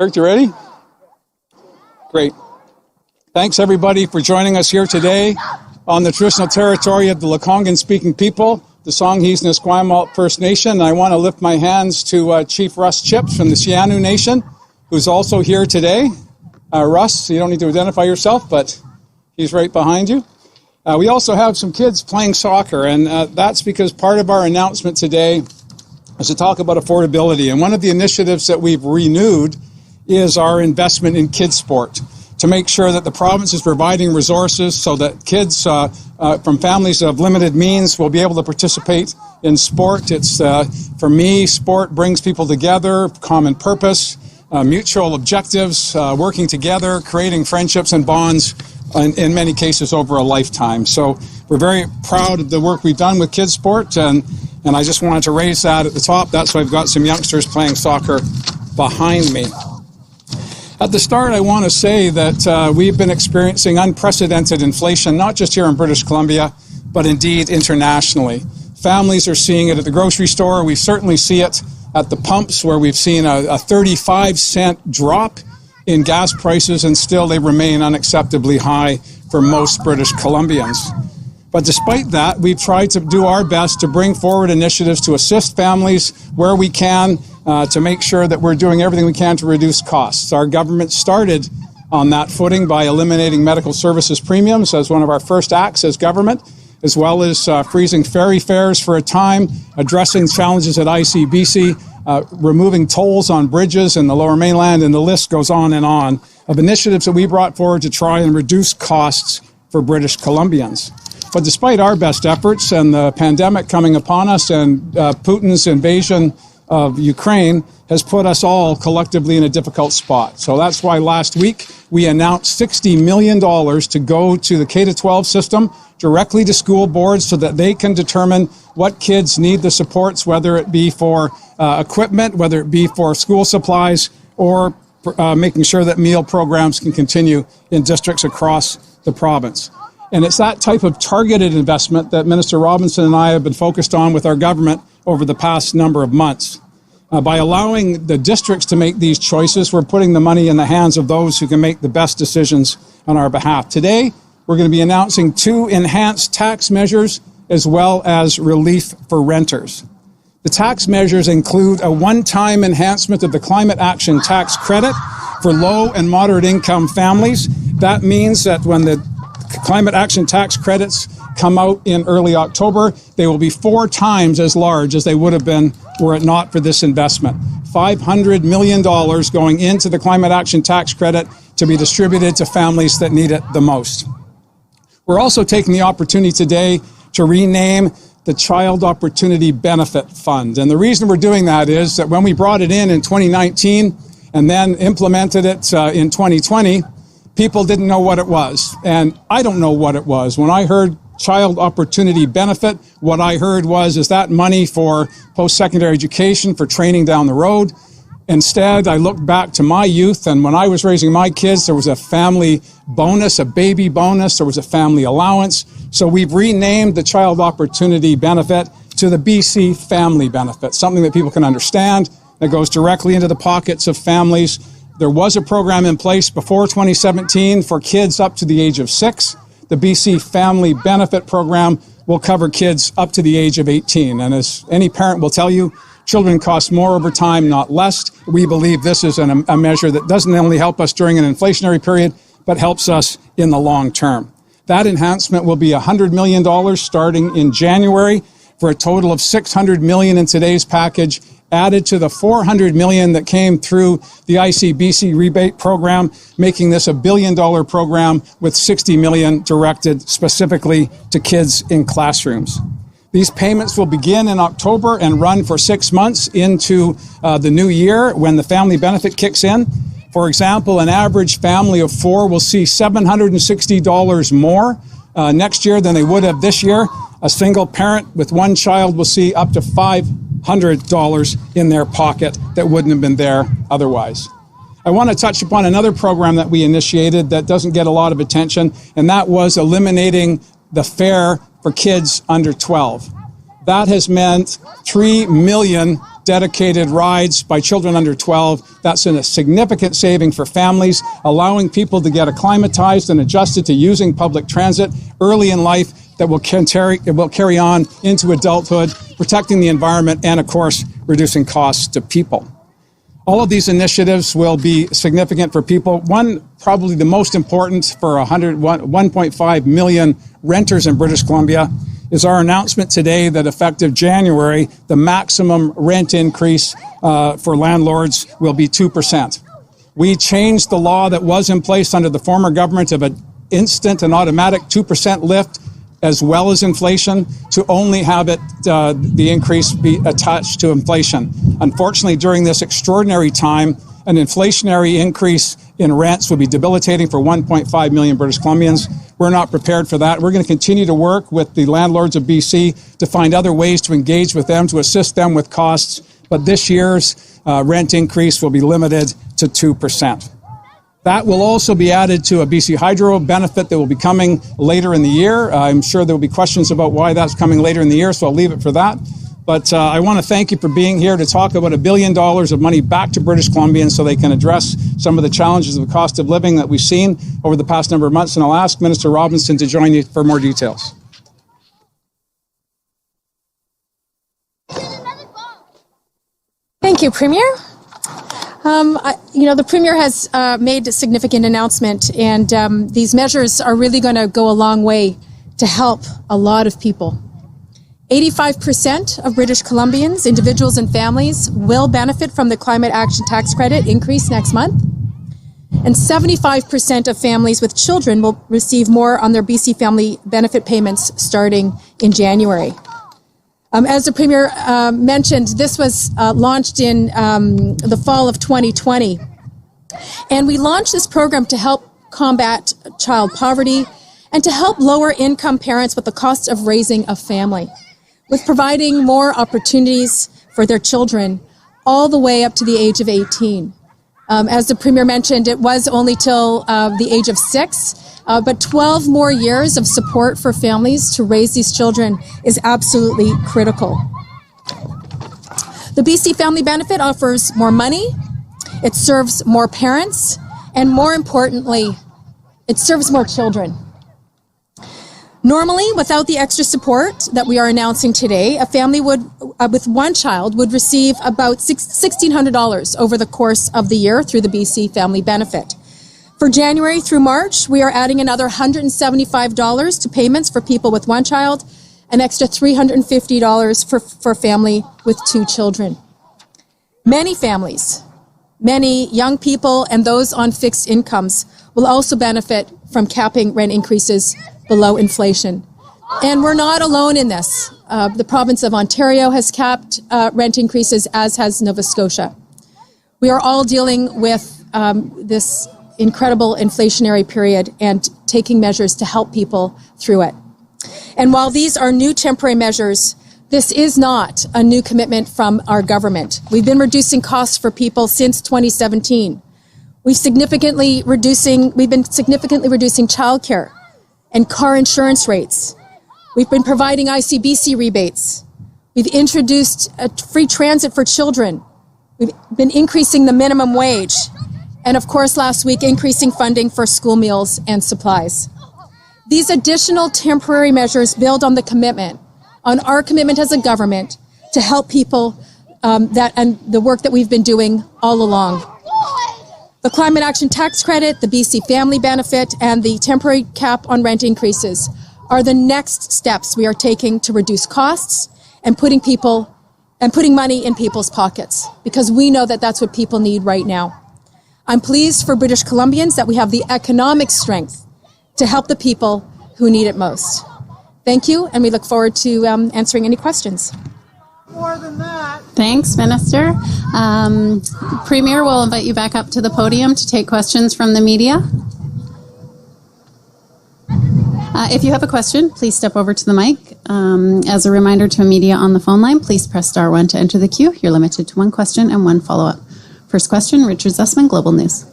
Eric, you ready? Great. Thanks, everybody, for joining us here today on the traditional territory of the Lekwungen-speaking people, the Songhees and Esquimalt First Nation. And I want to lift my hands to Chief Russ Chips from the Sianu Nation, who's also here today. Russ, you don't need to identify yourself, but he's right behind you. We also have some kids playing soccer, and that's because part of our announcement today is to talk about affordability. And one of the initiatives that we've renewed is our investment in kids sport, to make sure that the province is providing resources so that kids from families of limited means will be able to participate in sport. It's, for me, sport brings people together, common purpose, mutual objectives, working together, creating friendships and bonds, in many cases over a lifetime. So we're very proud of the work we've done with kids sport, and I just wanted to raise that at the top. That's why I've got some youngsters playing soccer behind me. At the start, I want to say that we've been experiencing unprecedented inflation, not just here in British Columbia, but indeed internationally. Families are seeing it at the grocery store. We certainly see it at the pumps, where we've seen a 35-cent drop in gas prices, and still they remain unacceptably high for most British Columbians. But despite that, we've tried to do our best to bring forward initiatives to assist families where we can, to make sure that we're doing everything we can to reduce costs. Our government started on that footing by eliminating medical services premiums as one of our first acts as government, as well as freezing ferry fares for a time, addressing challenges at ICBC, removing tolls on bridges in the Lower Mainland, and the list goes on of initiatives that we brought forward to try and reduce costs for British Columbians. But despite our best efforts and the pandemic coming upon us and Putin's invasion of Ukraine has put us all collectively in a difficult spot. So that's why last week we announced $60 million to go to the K-12 system, directly to school boards, so that they can determine what kids need the supports, whether it be for equipment, whether it be for school supplies, or making sure that meal programs can continue in districts across the province. And it's that type of targeted investment that Minister Robinson and I have been focused on with our government over the past number of months. By allowing the districts to make these choices, we're putting the money in the hands of those who can make the best decisions on our behalf. Today, we're going to be announcing 2 enhanced tax measures as well as relief for renters. The tax measures include a one-time enhancement of the climate action tax credit for low and moderate income families. That means that when the climate action tax credits come out in early October, they will be 4 times as large as they would have been were it not for this investment. $500 million going into the climate action tax credit to be distributed to families that need it the most. We're also taking the opportunity today to rename the Child Opportunity Benefit Fund. And the reason we're doing that is that when we brought it in 2019 and then implemented it in 2020, people didn't know what it was. And I don't know what it was. When I heard Child Opportunity Benefit, what I heard is that money for post-secondary education, for training down the road. Instead, I looked back to my youth, and when I was raising my kids, there was a family bonus, a baby bonus, there was a family allowance. So we've renamed the Child Opportunity Benefit to the BC Family Benefit, something that people can understand, that goes directly into the pockets of families. There was a program in place before 2017 for kids up to the age of 6. The BC Family Benefit Program will cover kids up to the age of 18. And as any parent will tell you, children cost more over time, not less. We believe this is a measure that doesn't only help us during an inflationary period, but helps us in the long term. That enhancement will be $100 million starting in January, for a total of $600 million in today's package, added to the $400 million that came through the ICBC rebate program, making this a $1 billion program with $60 million directed specifically to kids in classrooms. These payments will begin in October and run for 6 months into the new year when the family benefit kicks in. For example, an average family of 4 will see $760 more next year than they would have this year. A single parent with 1 child will see up to $500 in their pocket that wouldn't have been there otherwise. I want to touch upon another program that we initiated that doesn't get a lot of attention, and that was eliminating the fare for kids under 12. That has meant 3 million dedicated rides by children under 12. That's a significant saving for families, allowing people to get acclimatized and adjusted to using public transit early in life that will carry on into adulthood, protecting the environment and, of course, reducing costs to people. All of these initiatives will be significant for people. One, probably the most important for 1.5 million renters in British Columbia, is our announcement today that effective January, the maximum rent increase for landlords will be 2%. We changed the law that was in place under the former government of an instant and automatic 2% lift, as well as inflation, to only have it the increase be attached to inflation. Unfortunately, during this extraordinary time, an inflationary increase in rents would be debilitating for 1.5 million British Columbians. We're not prepared for that. We're going to continue to work with the landlords of BC to find other ways to engage with them, to assist them with costs. But this year's rent increase will be limited to 2%. That will also be added to a BC Hydro benefit that will be coming later in the year. I'm sure there will be questions about why that's coming later in the year, so I'll leave it for that. But I want to thank you for being here to talk about $1 billion of money back to British Columbians so they can address some of the challenges of the cost of living that we've seen over the past number of months. And I'll ask Minister Robinson to join you for more details. Thank you, Premier. The Premier has made a significant announcement, and these measures are really going to go a long way to help a lot of people. 85% of British Columbians, individuals and families, will benefit from the Climate Action Tax Credit increase next month. And 75% of families with children will receive more on their BC Family Benefit payments starting in January. As the Premier mentioned, this was launched in the fall of 2020. And we launched this program to help combat child poverty and to help lower income parents with the cost of raising a family, with providing more opportunities for their children all the way up to the age of 18. As the Premier mentioned, it was only till the age of 6, but 12 more years of support for families to raise these children is absolutely critical. The BC Family Benefit offers more money, it serves more parents, and more importantly, it serves more children. Normally, without the extra support that we are announcing today, a family with one child would receive about $1,600 over the course of the year through the BC Family Benefit. For January through March, we are adding another $175 to payments for people with one child, an extra $350 for family with 2 children. Many families, many young people and those on fixed incomes will also benefit from capping rent increases below inflation. And we're not alone in this. The province of Ontario has capped rent increases, as has Nova Scotia. We are all dealing with this incredible inflationary period and taking measures to help people through it. And while these are new temporary measures, this is not a new commitment from our government. We've been reducing costs for people since 2017. We've been significantly reducing childcare and car insurance rates. We've been providing ICBC rebates. We've introduced free transit for children. We've been increasing the minimum wage. And of course, last week, increasing funding for school meals and supplies. These additional temporary measures build on our commitment as a government to help people and the work that we've been doing all along. The Climate Action Tax Credit, the BC Family Benefit, and the temporary cap on rent increases are the next steps we are taking to reduce costs and putting money in people's pockets, because we know that that's what people need right now. I'm pleased for British Columbians that we have the economic strength to help the people who need it most. Thank you, and we look forward to answering any questions. More than that. Thanks, Minister. Premier, we'll invite you back up to the podium to take questions from the media. If you have a question, please step over to the mic. As a reminder to media on the phone line, please press *1 to enter the queue. You're limited to 1 question and 1 follow-up. First question, Richard Zussman, Global News.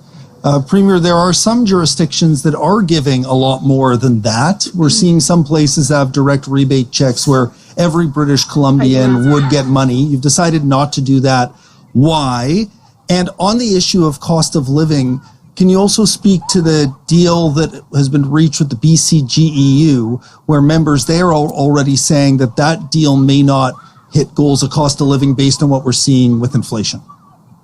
Premier, there are some jurisdictions that are giving a lot more than that. We're seeing some places have direct rebate checks where every British Columbian would get money. You've decided not to do that. Why? And on the issue of cost of living, can you also speak to the deal that has been reached with the BCGEU, where members there are already saying that that deal may not hit goals of cost of living based on what we're seeing with inflation?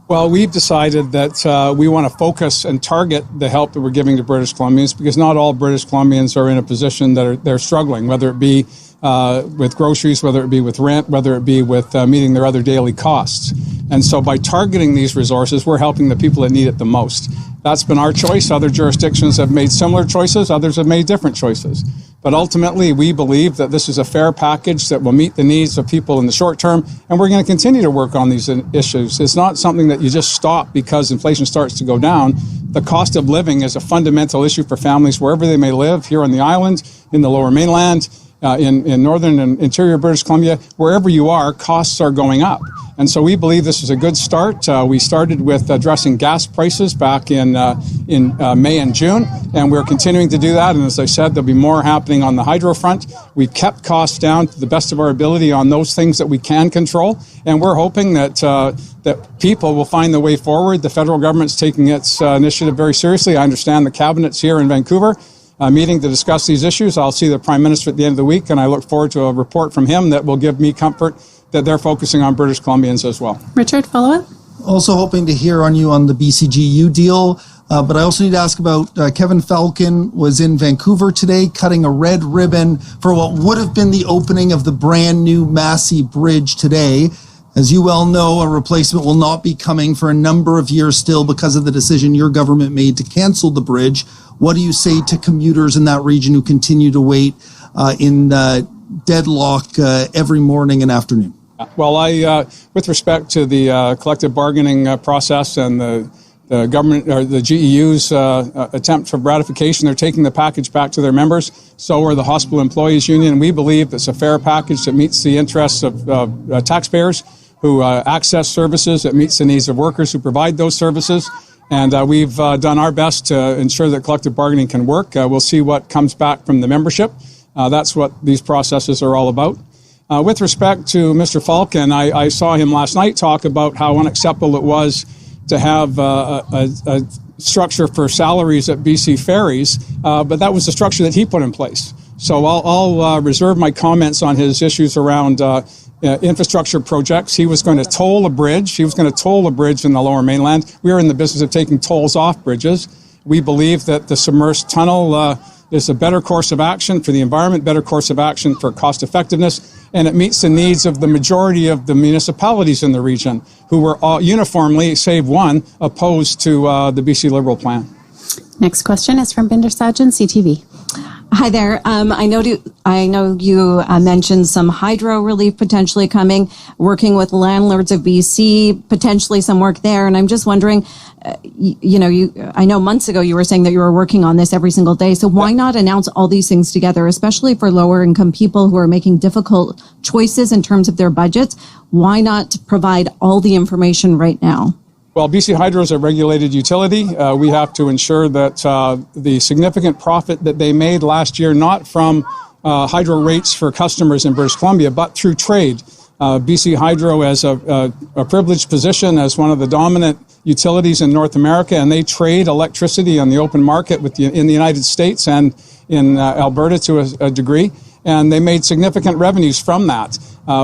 Well, we've decided that we want to focus and target the help that we're giving to British Columbians, because not all British Columbians are in a position that they're struggling, whether it be with groceries, whether it be with rent, whether it be with meeting their other daily costs. And so by targeting these resources, we're helping the people that need it the most. That's been our choice. Other jurisdictions have made similar choices. Others have made different choices. But ultimately, we believe that this is a fair package that will meet the needs of people in the short term, and we're going to continue to work on these issues. It's not something that you just stop because inflation starts to go down. The cost of living is a fundamental issue for families wherever they may live, here on the island, in the Lower Mainland, in northern and interior British Columbia. Wherever you are, costs are going up. And so we believe this is a good start. We started with addressing gas prices back in May and June, and we're continuing to do that. And as I said, there'll be more happening on the hydro front. We've kept costs down to the best of our ability on those things that we can control, and we're hoping that that people will find the way forward. The federal government's taking its initiative very seriously. I understand the cabinet's here in Vancouver meeting to discuss these issues. I'll see the Prime Minister at the end of the week, and I look forward to a report from him that will give me comfort that they're focusing on British Columbians as well. Richard, follow-up? Also hoping to hear on you on the BCGU deal, but I also need to ask about Kevin Falcon was in Vancouver today cutting a red ribbon for what would have been the opening of the brand new Massey Bridge today. As you well know, a replacement will not be coming for a number of years still because of the decision your government made to cancel the bridge. What do you say to commuters in that region who continue to wait in deadlock every morning and afternoon? Well, with respect to the collective bargaining process and the government or the GEU's attempt for ratification, they're taking the package back to their members. So are the Hospital Employees Union. We believe it's a fair package that meets the interests of taxpayers who access services, that meets the needs of workers who provide those services. And we've done our best to ensure that collective bargaining can work. We'll see what comes back from the membership. That's what these processes are all about. With respect to Mr. Falcon, I saw him last night talk about how unacceptable it was to have a structure for salaries at BC Ferries, but that was the structure that he put in place. So I'll reserve my comments on his issues around infrastructure projects. He was going to toll a bridge. He was going to toll a bridge in the Lower Mainland. We are in the business of taking tolls off bridges. We believe that the submerged tunnel is a better course of action for the environment, better course of action for cost effectiveness, and it meets the needs of the majority of the municipalities in the region who were all uniformly, save one, opposed to the BC Liberal plan. Next question is from Binder Sajan, CTV. Hi there. I know you mentioned some hydro relief potentially coming, working with landlords of BC, potentially some work there. And I'm just wondering, I know months ago you were saying that you were working on this every single day. So why not announce all these things together, especially for lower income people who are making difficult choices in terms of their budgets? Why not provide all the information right now? Well, BC Hydro is a regulated utility. We have to ensure that the significant profit that they made last year, not from hydro rates for customers in British Columbia, but through trade. BC Hydro has a privileged position as one of the dominant utilities in North America, and they trade electricity on the open market in the United States and in Alberta to a degree, and they made significant revenues from that.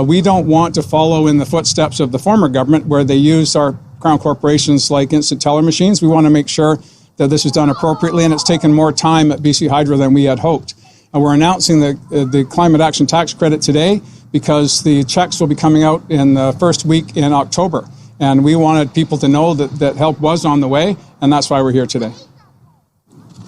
We don't want to follow in the footsteps of the former government where they used our Crown corporations like instant teller machines. We want to make sure that this is done appropriately, and it's taken more time at BC Hydro than we had hoped. We're announcing the Climate Action Tax Credit today because the checks will be coming out in the first week in October. And we wanted people to know that help was on the way, and that's why we're here today.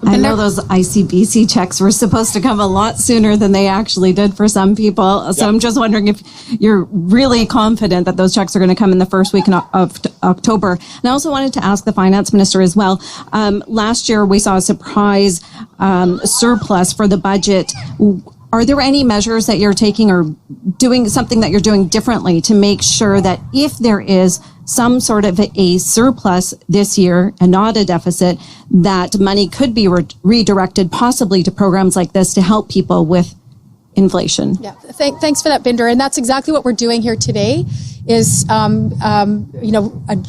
I know those ICBC checks were supposed to come a lot sooner than they actually did for some people. So I'm just wondering if you're really confident that those checks are going to come in the first week of October. And I also wanted to ask the finance minister as well. Last year, we saw a surprise surplus for the budget. Are there any measures that you're taking or doing something that you're doing differently to make sure that if there is some sort of a surplus this year and not a deficit, that money could be redirected possibly to programs like this to help people with inflation. Yeah, thanks for that, Binder. And that's exactly what we're doing here today is,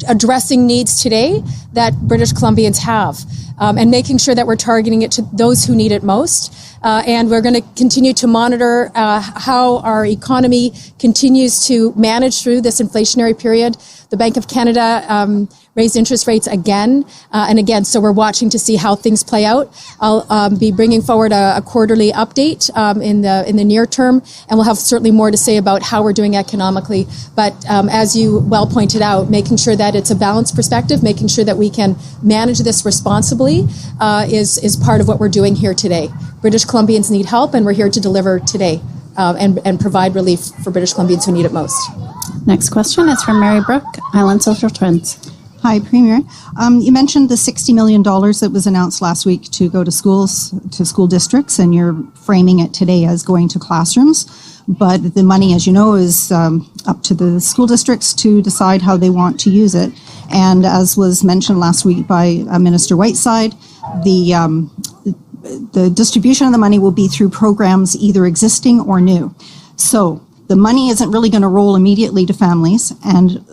addressing needs today that British Columbians have and making sure that we're targeting it to those who need it most. And we're going to continue to monitor how our economy continues to manage through this inflationary period. The Bank of Canada raised interest rates again and again, so we're watching to see how things play out. I'll be bringing forward a quarterly update in the near term, and we'll have certainly more to say about how we're doing economically. But as you well pointed out, making sure that it's a balanced perspective, making sure that we can manage this responsibly is part of what we're doing here today. British Columbians need help, and we're here to deliver today and provide relief for British Columbians who need it most. Next question is from Mary Brooke, Island Social Trends. Hi, Premier. You mentioned the $60 million that was announced last week to go to schools, to school districts, and you're framing it today as going to classrooms. But the money, as you know, is up to the school districts to decide how they want to use it. And as was mentioned last week by Minister Whiteside, the distribution of the money will be through programs either existing or new. So the money isn't really going to roll immediately to families, and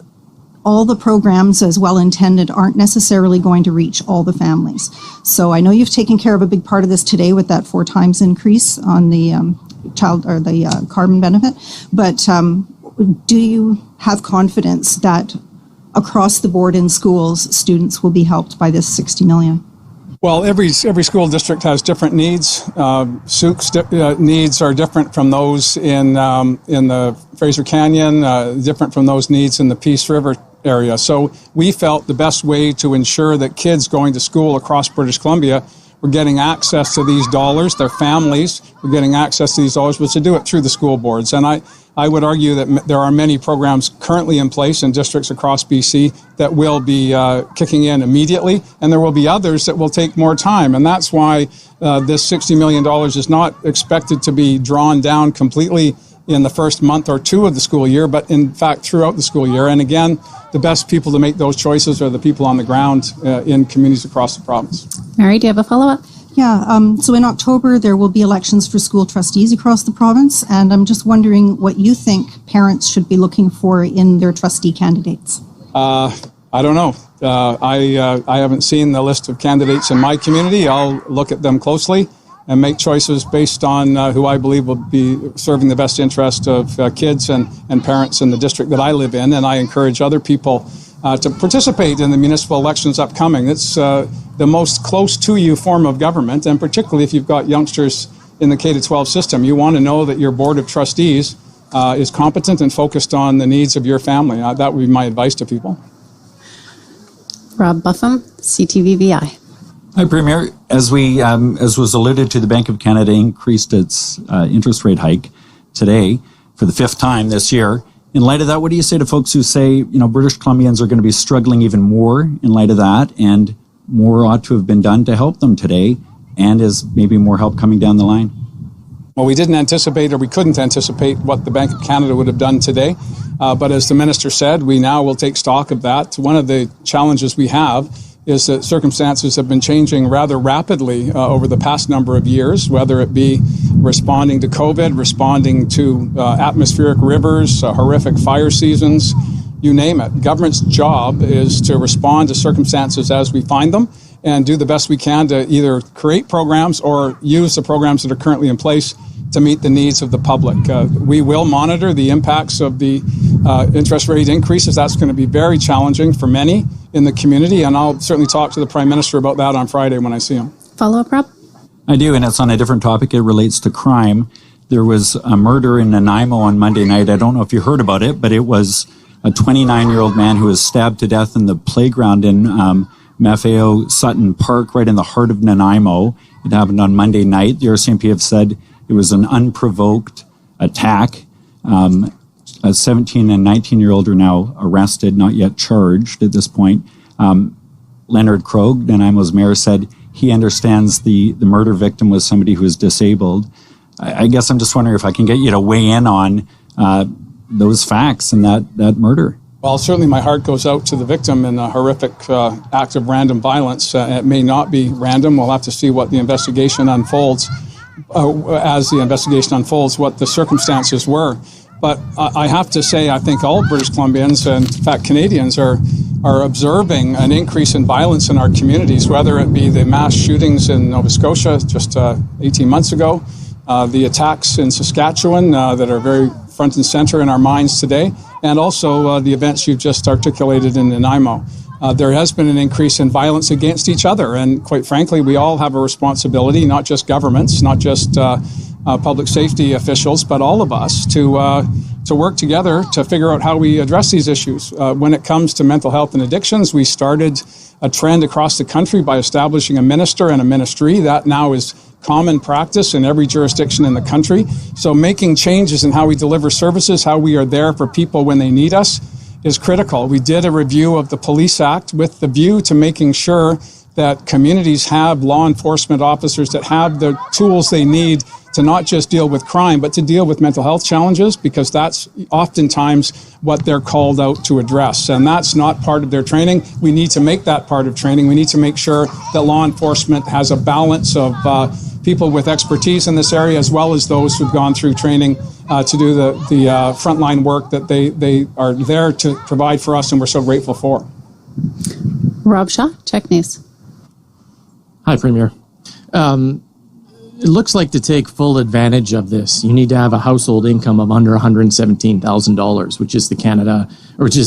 all the programs, as well intended, aren't necessarily going to reach all the families. So I know you've taken care of a big part of this today with that 4 times increase on the carbon benefit. But do you have confidence that across the board in schools, students will be helped by this $60 million? Well, every school district has different needs. Souk's needs are different from those in the Fraser Canyon, different from those needs in the Peace River area. So we felt the best way to ensure that kids going to school across British Columbia were getting access to these dollars, their families were getting access to these dollars, was to do it through the school boards. And I would argue that there are many programs currently in place in districts across BC that will be kicking in immediately, and there will be others that will take more time. And that's why this $60 million is not expected to be drawn down completely in the first month or two of the school year, but in fact throughout the school year. And again, the best people to make those choices are the people on the ground in communities across the province. Mary, do you have a follow-up? Yeah, so in October, there will be elections for school trustees across the province, and I'm just wondering what you think parents should be looking for in their trustee candidates. I don't know. I haven't seen the list of candidates in my community. I'll look at them closely and make choices based on who I believe will be serving the best interest of kids and parents in the district that I live in. And I encourage other people to participate in the municipal elections upcoming. It's the most close to you form of government, and particularly if you've got youngsters in the K-12 system, you want to know that your board of trustees is competent and focused on the needs of your family. That would be my advice to people. Rob Buffum, CTVVI. Hi, Premier. As was alluded to, the Bank of Canada increased its interest rate hike today for the 5th time this year. In light of that, what do you say to folks who say, British Columbians are going to be struggling even more in light of that, and more ought to have been done to help them today, and is maybe more help coming down the line? Well, we didn't anticipate, or we couldn't anticipate what the Bank of Canada would have done today. But as the Minister said, we now will take stock of that. One of the challenges we have is that circumstances have been changing rather rapidly over the past number of years, whether it be responding to COVID, responding to atmospheric rivers, horrific fire seasons, you name it. Government's job is to respond to circumstances as we find them and do the best we can to either create programs or use the programs that are currently in place to meet the needs of the public. We will monitor the impacts of the interest rate increases. That's going to be very challenging for many in the community, and I'll certainly talk to the Prime Minister about that on Friday when I see him. Follow-up, Rob? I do, and it's on a different topic. It relates to crime. There was a murder in Nanaimo on Monday night. I don't know if you heard about it, but it was a 29-year-old man who was stabbed to death in the playground in Maffeo Sutton Park, right in the heart of Nanaimo. It happened on Monday night. The RCMP have said it was an unprovoked attack. A 17 and 19-year-old are now arrested, not yet charged at this point. Leonard Krogh, Nanaimo's mayor, said he understands the murder victim was somebody who was disabled. I guess I'm just wondering if I can get you to weigh in on those facts and that murder. Well, certainly my heart goes out to the victim in a horrific act of random violence. It may not be random. We'll have to see what the investigation unfolds. as the investigation unfolds, what the circumstances were. But I have to say, I think all British Columbians, and in fact Canadians, are observing an increase in violence in our communities, whether it be the mass shootings in Nova Scotia just 18 months ago, the attacks in Saskatchewan that are very front and center in our minds today, and also the events you've just articulated in Nanaimo. There has been an increase in violence against each other, and quite frankly, we all have a responsibility, not just governments, not just public safety officials, but all of us to work together to figure out how we address these issues. When it comes to mental health and addictions, we started a trend across the country by establishing a minister and a ministry. That now is common practice in every jurisdiction in the country. So making changes in how we deliver services, how we are there for people when they need us, is critical. We did a review of the Police Act with the view to making sure that communities have law enforcement officers that have the tools they need to not just deal with crime, but to deal with mental health challenges, because that's oftentimes what they're called out to address. And that's not part of their training. We need to make that part of training. We need to make sure that law enforcement has a balance of people with expertise in this area, as well as those who've gone through training to do the frontline work that they are there to provide for us, and we're so grateful for. Rob Shaw, Check News. Hi, Premier. It looks like to take full advantage of this, you need to have a household income of under $117,000, which is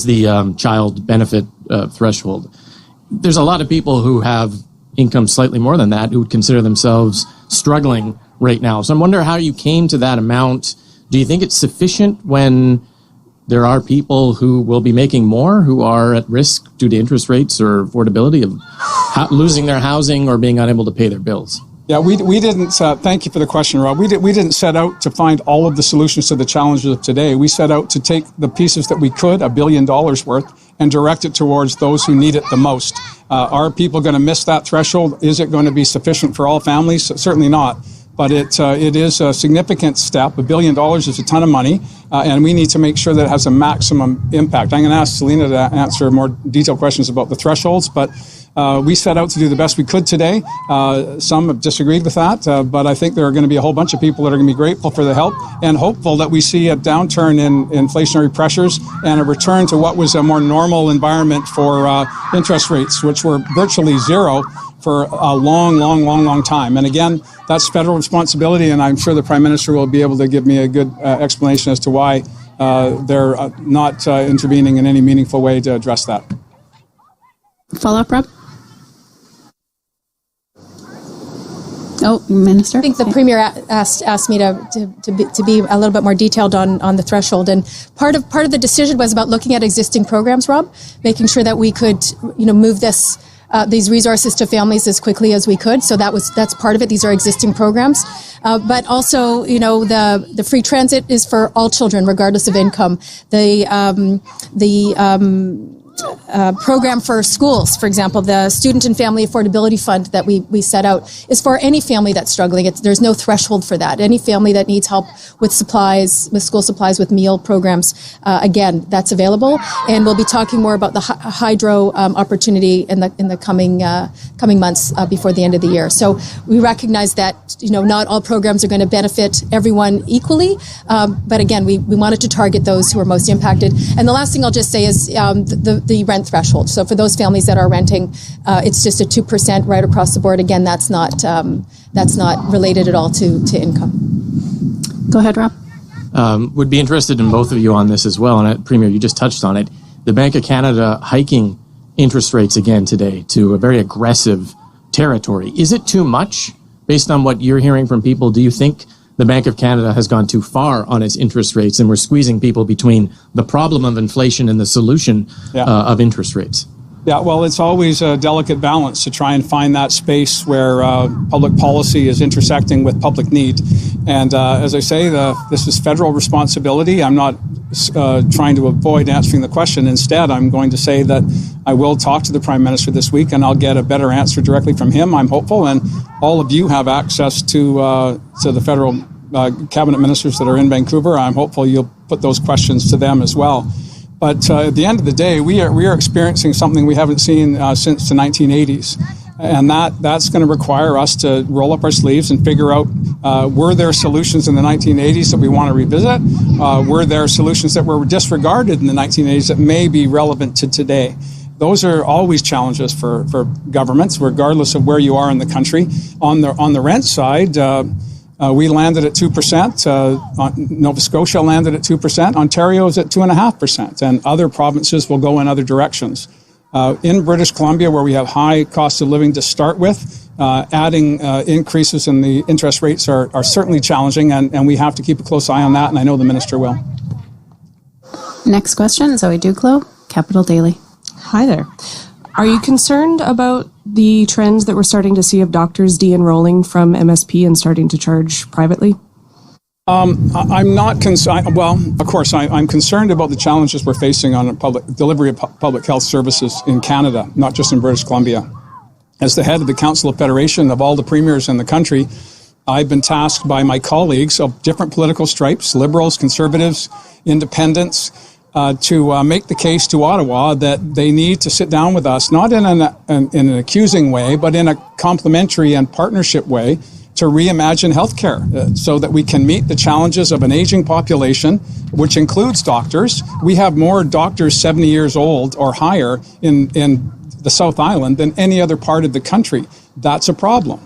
the child benefit threshold. There's a lot of people who have income slightly more than that who would consider themselves struggling right now. So I'm wondering how you came to that amount. Do you think it's sufficient when there are people who will be making more, who are at risk due to interest rates or affordability of losing their housing or being unable to pay their bills? Yeah, we didn't, thank you for the question, Rob. We didn't set out to find all of the solutions to the challenges of today. We set out to take the pieces that we could, $1 billion worth, and direct it towards those who need it the most. Are people going to miss that threshold? Is it going to be sufficient for all families? Certainly not. But it is a significant step. $1 billion is a ton of money, and we need to make sure that it has a maximum impact. I'm going to ask Selena to answer more detailed questions about the thresholds, but we set out to do the best we could today. Some have disagreed with that, but I think there are going to be a whole bunch of people that are going to be grateful for the help and hopeful that we see a downturn in inflationary pressures and a return to what was a more normal environment for interest rates, which were virtually zero for a long time. And again, that's federal responsibility, and I'm sure the Prime Minister will be able to give me a good explanation as to why they're not intervening in any meaningful way to address that. Follow-up, Rob? Oh, Minister? I think the Premier asked me to be a little bit more detailed on the threshold, and part of the decision was about looking at existing programs, Rob, making sure that we could move these resources to families as quickly as we could. So that's part of it. These are existing programs, but also the free transit is for all children regardless of income. Program for schools, for example, the Student and Family Affordability Fund that we set out is for any family that's struggling. There's no threshold for that. Any family that needs help with supplies, with school supplies, with meal programs, again, that's available. And we'll be talking more about the hydro opportunity in the coming months before the end of the year. So we recognize that not all programs are going to benefit everyone equally, but again, we wanted to target those who are most impacted. And the last thing I'll just say is the rent threshold. So for those families that are renting, it's just a 2% right across the board. Again, that's not related at all to income. Go ahead, Rob. Would be interested in both of you on this as well. And Premier, you just touched on it. The Bank of Canada hiking interest rates again today to a very aggressive territory. Is it too much based on what you're hearing from people? Do you think the Bank of Canada has gone too far on its interest rates and we're squeezing people between the problem of inflation and the solution of interest rates? Yeah, well, it's always a delicate balance to try and find that space where public policy is intersecting with public need. And as I say, this is federal responsibility. I'm not trying to avoid answering the question. Instead, I'm going to say that I will talk to the Prime Minister this week and I'll get a better answer directly from him. I'm hopeful, and all of you have access to the federal cabinet ministers that are in Vancouver. I'm hopeful you'll put those questions to them as well. But at the end of the day, we are experiencing something we haven't seen since the 1980s. And that's going to require us to roll up our sleeves and figure out Were there solutions in the 1980s that we want to revisit? Were there solutions that were disregarded in the 1980s that may be relevant to today? Those are always challenges for governments, regardless of where you are in the country. On the rent side, we landed at 2%. Nova Scotia landed at 2%. Ontario is at 2.5%, and other provinces will go in other directions. In British Columbia, where we have high cost of living to start with, adding increases in the interest rates are certainly challenging, and we have to keep a close eye on that, and I know the minister will. Next question, Zoe Duclos, Capital Daily. Hi there. Are you concerned about the trends that we're starting to see of doctors de-enrolling from MSP and starting to charge privately? I'm not concerned. Well, of course, I'm concerned about the challenges we're facing on delivery of public health services in Canada, not just in British Columbia. As the head of the Council of Federation of all the premiers in the country, I've been tasked by my colleagues of different political stripes, Liberals, Conservatives, Independents, to make the case to Ottawa that they need to sit down with us, not in an accusing way, but in a complementary and partnership way, to reimagine healthcare so that we can meet the challenges of an aging population, which includes doctors. We have more doctors 70 years old or higher in the South Island than any other part of the country. That's a problem.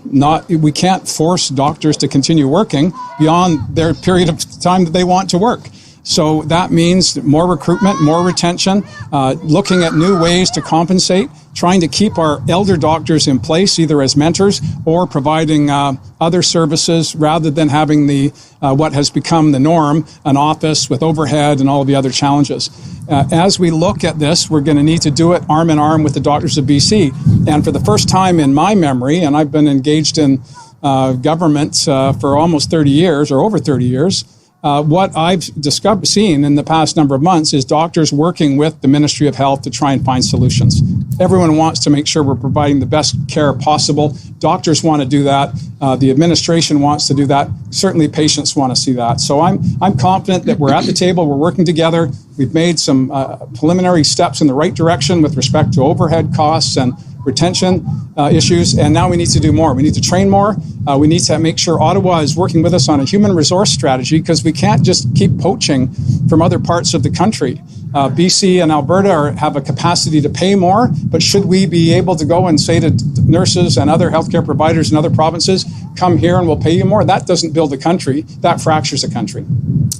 We can't force doctors to continue working beyond their period of time that they want to work. So that means more recruitment, more retention, looking at new ways to compensate, trying to keep our elder doctors in place, either as mentors or providing other services rather than having what has become the norm, an office with overhead and all of the other challenges. As we look at this, we're going to need to do it arm in arm with the doctors of BC. And for the first time in my memory, and I've been engaged in government for almost 30 years or over 30 years, what I've seen in the past number of months is doctors working with the Ministry of Health to try and find solutions. Everyone wants to make sure we're providing the best care possible. Doctors want to do that. The administration wants to do that. Certainly patients want to see that. So I'm confident that we're at the table, we're working together. We've made some preliminary steps in the right direction with respect to overhead costs and retention issues, and now we need to do more. We need to train more. We need to make sure Ottawa is working with us on a human resource strategy, because we can't just keep poaching from other parts of the country. BC and Alberta have a capacity to pay more, but should we be able to go and say to nurses and other healthcare providers in other provinces, come here and we'll pay you more? That doesn't build a country. That fractures a country.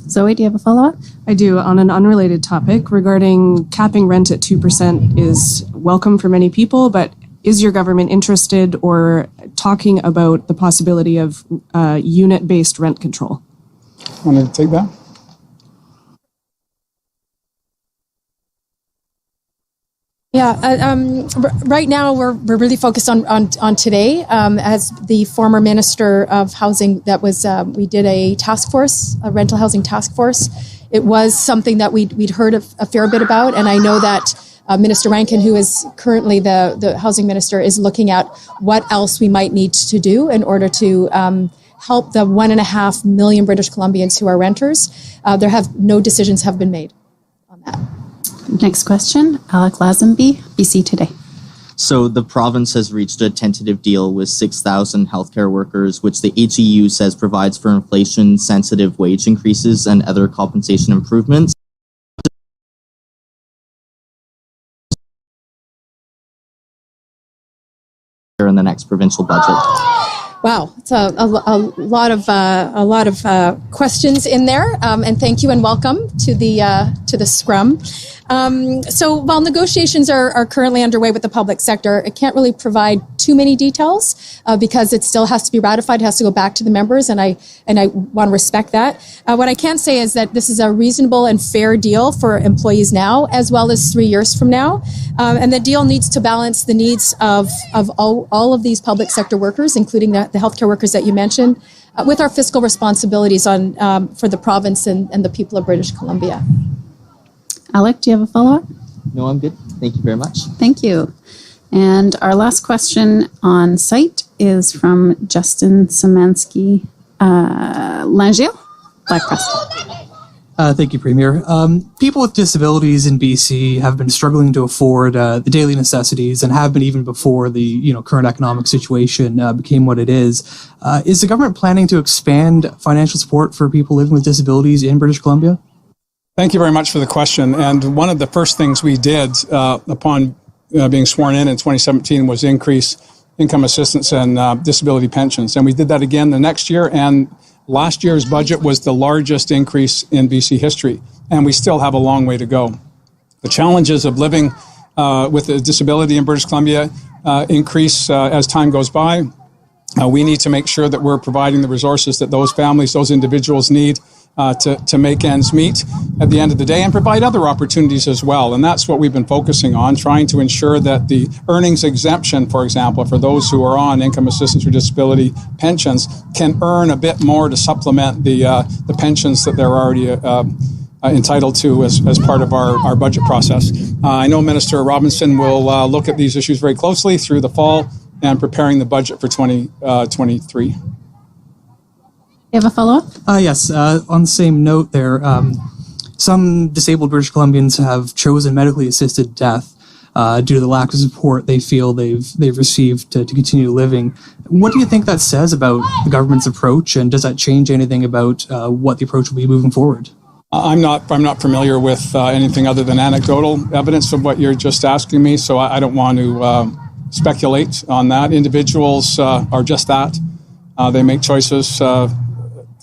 Zoe, do you have a follow-up? I do. On an unrelated topic regarding capping rent at 2% is welcome for many people, but is your government interested or talking about the possibility of unit-based rent control? Want to take that? Yeah, right now we're really focused on today. As the former Minister of Housing, we did a task force, a rental housing task force. It was something that we'd heard a fair bit about, and I know that Minister Rankin, who is currently the housing minister, is looking at what else we might need to do in order to help the 1.5 million British Columbians who are renters. No decisions have been made on that. Next question, Alec Lazenby, BC Today. So the province has reached a tentative deal with 6,000 healthcare workers, which the HEU says provides for inflation-sensitive wage increases and other compensation improvements. In the next provincial budget. Wow, it's a lot of questions in there, and thank you and welcome to the scrum. So while negotiations are currently underway with the public sector, it can't really provide too many details because it still has to be ratified. It has to go back to the members, and I want to respect that. What I can say is that this is a reasonable and fair deal for employees now, as well as 3 years from now, and the deal needs to balance the needs of all of these public sector workers, including the healthcare workers that you mentioned, with our fiscal responsibilities for the province and the people of British Columbia. Alec, do you have a follow-up? No, I'm good. Thank you very much. Thank you. And our last question on site is from Justin Szymanski, Langille, Black Press. Thank you, Premier. People with disabilities in BC have been struggling to afford the daily necessities and have been even before the current economic situation became what it is. Is the government planning to expand financial support for people living with disabilities in British Columbia? Thank you very much for the question. And one of the first things we did upon being sworn in 2017 was increase income assistance and disability pensions. And we did that again the next year. And last year's budget was the largest increase in BC history. And we still have a long way to go. The challenges of living with a disability in British Columbia increase as time goes by. We need to make sure that we're providing the resources that those families, those individuals need to make ends meet at the end of the day and provide other opportunities as well. And that's what we've been focusing on, trying to ensure that the earnings exemption, for example, for those who are on income assistance or disability pensions can earn a bit more to supplement the pensions that they're already entitled to as part of our budget process. I know Minister Robinson will look at these issues very closely through the fall and preparing the budget for 2023. You have a follow-up? Yes. On the same note there, some disabled British Columbians have chosen medically assisted death due to the lack of support they feel they've received to continue living. What do you think that says about the government's approach, and does that change anything about what the approach will be moving forward? I'm not familiar with anything other than anecdotal evidence of what you're just asking me, so I don't want to speculate on that. Individuals are just that. They make choices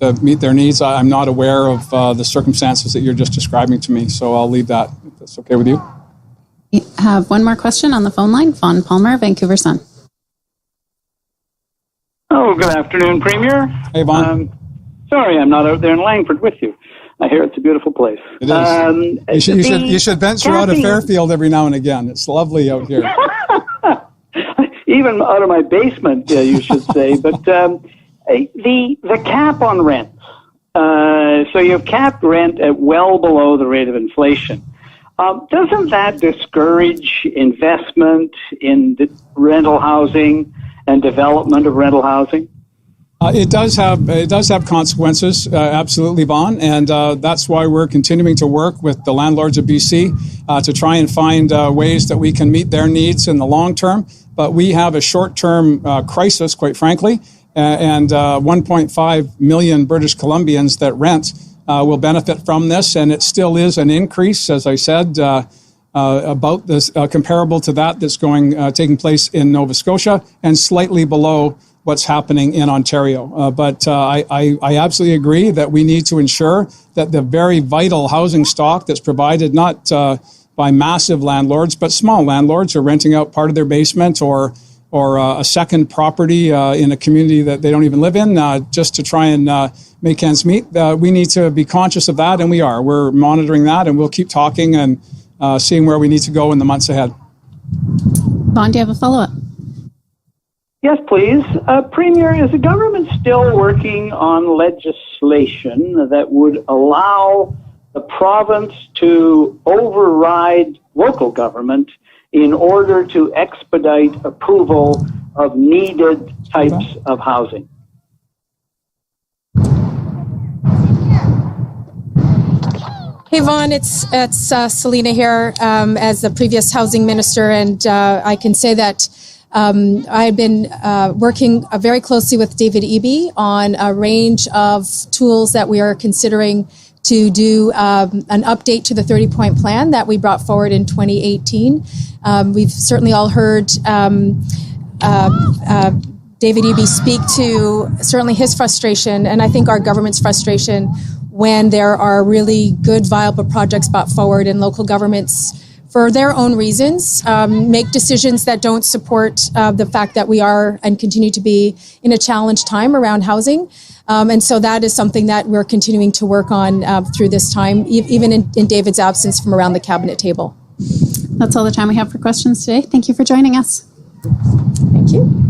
to meet their needs. I'm not aware of the circumstances that you're just describing to me, so I'll leave that, if that's okay with you. We have one more question on the phone line. Vaughn Palmer, Vancouver Sun. Oh, good afternoon, Premier. Hey, Vaughn. Sorry, I'm not out there in Langford with you. I hear it's a beautiful place. It is. You should venture out of Fairfield every now and again. It's lovely out here. Even out of my basement, you should say. But the cap on rent. So you've capped rent at well below the rate of inflation. Doesn't that discourage investment in the rental housing and development of rental housing? It does have consequences, absolutely, Vaughn, and that's why we're continuing to work with the landlords of BC to try and find ways that we can meet their needs in the long term. But we have a short-term crisis, quite frankly, and 1.5 million British Columbians that rent will benefit from this, and it still is an increase, as I said, about this comparable to that's taking place in Nova Scotia, and slightly below what's happening in Ontario. But I absolutely agree that we need to ensure that the very vital housing stock that's provided not by massive landlords, but small landlords who are renting out part of their basement or a second property in a community that they don't even live in, just to try and make ends meet. We need to be conscious of that, and we are. We're monitoring that, and we'll keep talking and seeing where we need to go in the months ahead. Vaughn, do you have a follow-up? Yes, please. Premier, is the government still working on legislation that would allow the province to override local government in order to expedite approval of needed types of housing? Hey, Vaughn, it's Selena here as the previous housing minister, and I can say that I've been working very closely with David Eby on a range of tools that we are considering to do an update to the 30-point plan that we brought forward in 2018. We've certainly all heard David Eby speak to certainly his frustration, and I think our government's frustration when there are really good, viable projects brought forward and local governments, for their own reasons, make decisions that don't support the fact that we are and continue to be in a challenged time around housing. And so that is something that we're continuing to work on through this time, even in David's absence from around the cabinet table. That's all the time we have for questions today. Thank you for joining us. Thank you.